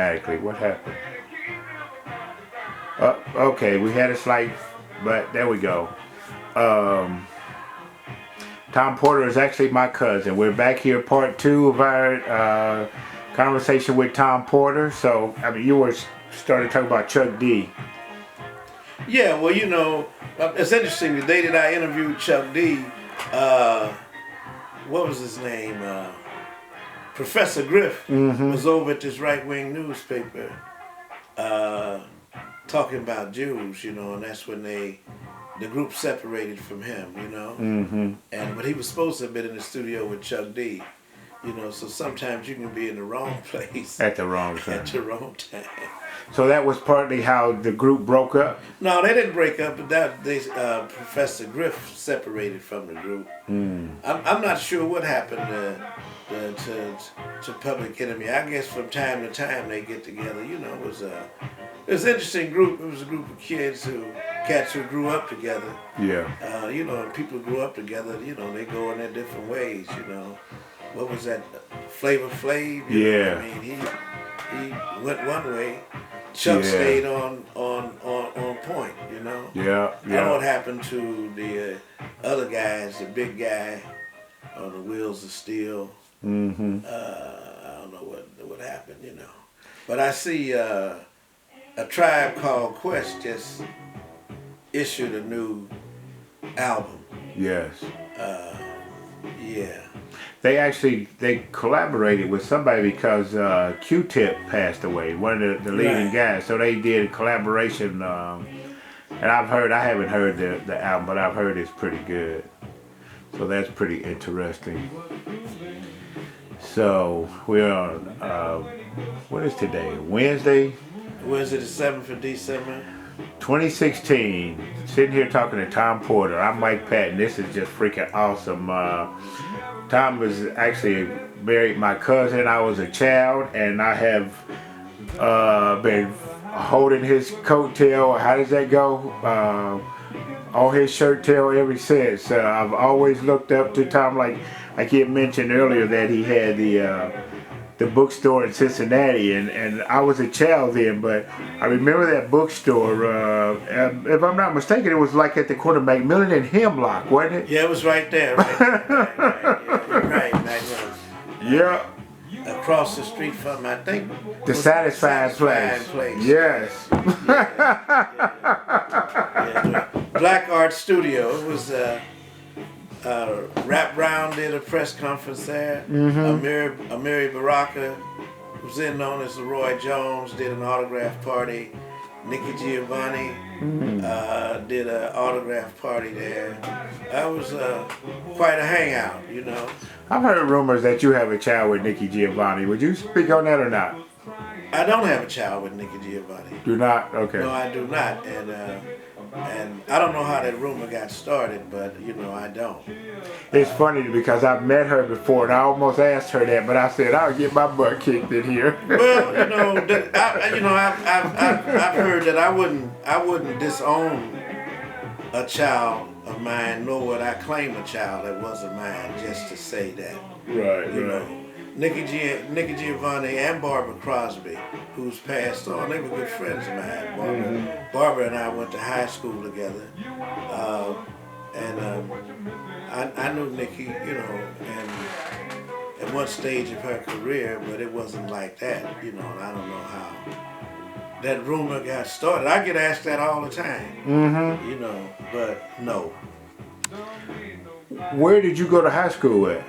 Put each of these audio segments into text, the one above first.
Automatically, what happened? Okay, we had a slight, but there we go. Um, Tom Porter is actually my cousin. We're back here, part two of our conversation with Tom Porter. So, I mean, you were started talking about Chuck D. Yeah, well, it's interesting. The day that I interviewed Chuck D, uh, what was his name? Professor Griff was over at this right wing newspaper uh, talking about Jews, and that's when the group separated from him, And but he was supposed to have been in the studio with Chuck D, So sometimes you can be in the wrong place At the wrong at time. the wrong time. So that was partly how the group broke up. No, they didn't break up, but Professor Griff separated from the group. I'm not sure what happened to Public Enemy. I guess from time to time they get together. It was an interesting group. It was a group of cats who grew up together. Yeah. And people grew up together. They go in their different ways. What was that? Flavor Flav. Yeah. I mean, he went one way. Chuck stayed on point, Yeah. I don't know what happened to the other guys, the big guy on the Wheels of Steel. I don't know what happened, But I see a Tribe Called Quest just issued a new album. Yes. Yeah. They collaborated with somebody because Q-Tip passed away, one of the leading guys. So they did a collaboration, and I haven't heard the album, but I've heard it's pretty good. So that's pretty interesting. So we're on, what is today? Wednesday? Wednesday the 7th of December. 2016, sitting here talking to Tom Porter. I'm Mike Patton. This is just freaking awesome. Tom was actually married my cousin. I was a child, and I have been holding his coattail. How does that go? On his shirt tail ever since. I've always looked up to Tom. Like he had mentioned earlier that he had the bookstore in Cincinnati, and I was a child then, but I remember that bookstore. If I'm not mistaken, it was like at the corner of Macmillan and Hemlock, wasn't it? Yeah, it was right there. Right. Yeah. Across the street from, I think, The Satisfied Place. Yes. Yeah. Black Art Studio. It was Rap Brown did a press conference there. Amiri Baraka was then known as Leroy Jones, did an autograph party. Nikki Giovanni did an autograph party there. That was quite a hangout, I've heard rumors that you have a child with Nikki Giovanni. Would you speak on that or not? I don't have a child with Nikki Giovanni. Do not? Okay. No, I do not. And I don't know how that rumor got started, but I don't. It's funny because I've met her before and I almost asked her that, but I said I'll get my butt kicked in here. Well, I've heard that I wouldn't disown a child of mine, nor would I claim a child that wasn't mine just to say that. Right. Nikki Giovanni and Barbara Crosby, who's passed on, they were good friends of mine. Barbara and I went to high school together. I knew Nikki, and at one stage of her career, but it wasn't like that, and I don't know how that rumor got started. I get asked that all the time, but no. Where did you go to high school at?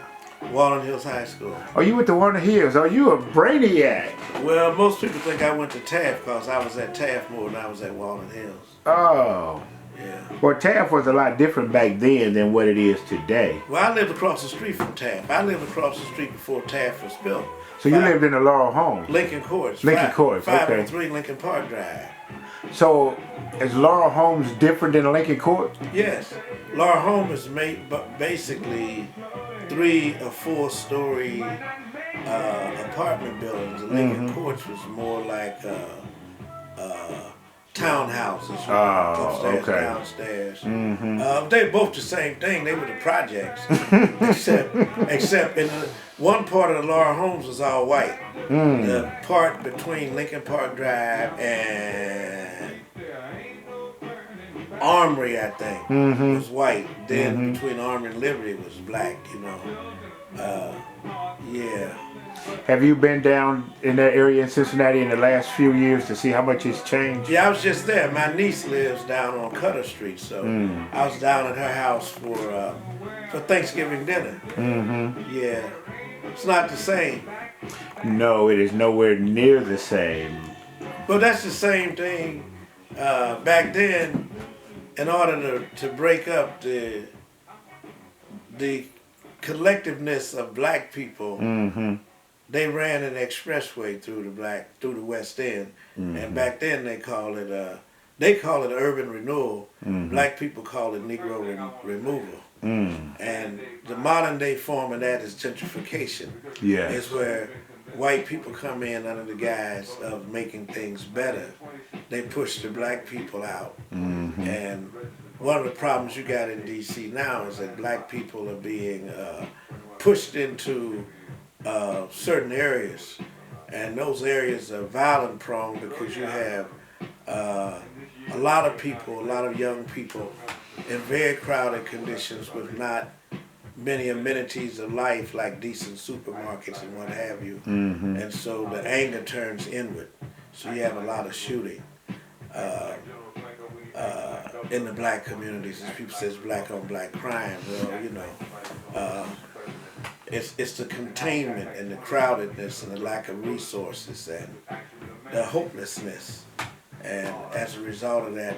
Walnut Hills High School. Oh, you went to Walnut Hills. Oh, you a brainiac. Well, most people think I went to Taft because I was at Taft more than I was at Walnut Hills. Oh. Yeah. Well, Taft was a lot different back then than what it is today. Well, I lived across the street from Taft. I lived across the street before Taft was built. So you lived in the Laurel Home? Lincoln Courts. Lincoln Courts, okay. 503 Lincoln Park Drive. So, is Laurel Homes different than Lincoln Court? Yes. Laurel Home is basically 3 or 4 story apartment buildings. Lincoln Courts was more like townhouses, Oh, upstairs, okay. downstairs. Mm-hmm. They both the same thing. They were the projects, except in one part of the Laura Homes was all white. The part between Lincoln Park Drive and Armory, I think, was white. Then between Armory and Liberty was black. Yeah. Have you been down in that area in Cincinnati in the last few years to see how much it's changed? Yeah, I was just there. My niece lives down on Cutter Street, so I was down at her house for Thanksgiving dinner. Yeah, it's not the same, No, it is nowhere near the same. but that's the same thing. Back then, in order to break up the collectiveness of black people, they ran an expressway through the West End, and back then they call it urban renewal. Black people call it Negro removal. And the modern day form of that is gentrification. Yes. It's where white people come in under the guise of making things better. They push the black people out. And one of the problems you got in D.C. now is that black people are being pushed into certain areas, and those areas are violent prone because you have a lot of young people in very crowded conditions with not many amenities of life like decent supermarkets and what have you. And so the anger turns inward. So you have a lot of shooting in the black communities. As people says black on black crime. Well, it's the containment and the crowdedness and the lack of resources and the hopelessness. And as a result of that,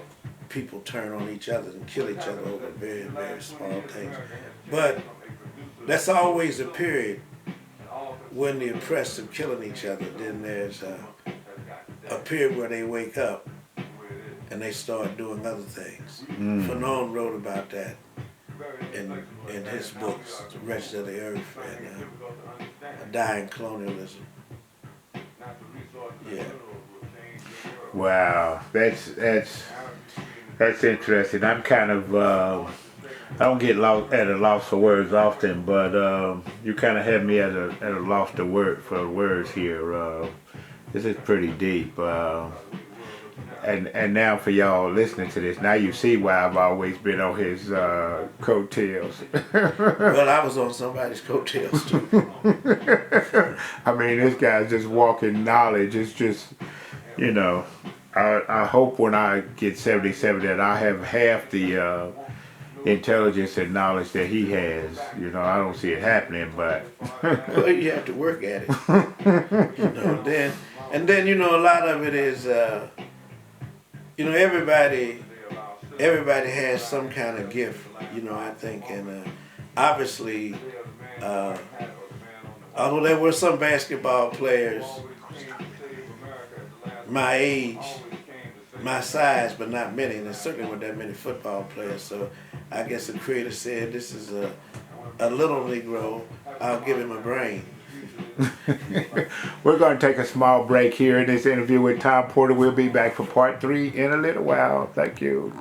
people turn on each other and kill each other over very, very small things. But that's always a period when the oppressed are killing each other. Then there's a period where they wake up and they start doing other things. Fanon wrote about that in his books, The Wretched of the Earth and Dying Colonialism. Yeah. Wow, that's interesting. I'm kind of I don't get at a loss for words often, but you kind of have me at a loss for words here. This is pretty deep. And now for y'all listening to this, now you see why I've always been on his coattails. Well, I was on somebody's coattails too. I mean, this guy's just walking knowledge. It's just, I hope when I get 77 that I have half the intelligence and knowledge that he has. I don't see it happening, but well, you have to work at it. Then a lot of it is. Everybody has some kind of gift, I think, and obviously, although there were some basketball players my age, my size, but not many, and there certainly weren't that many football players, so I guess the creator said, this is a little Negro, I'll give him a brain. We're going to take a small break here in this interview with Tom Porter. We'll be back for part 3 in a little while. Thank you.